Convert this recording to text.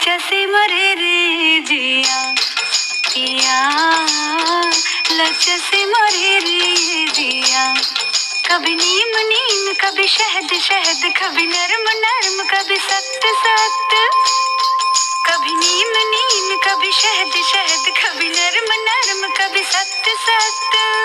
से मरे रे जिया पिया, लच से मरे रे जिया। कभी नीम नीम कभी शहद शहद, कभी नरम नरम कभी सख्त सख्त। कभी नीम नीम कभी शहद शहद, कभी नरम नरम कभी सख्त सख्त।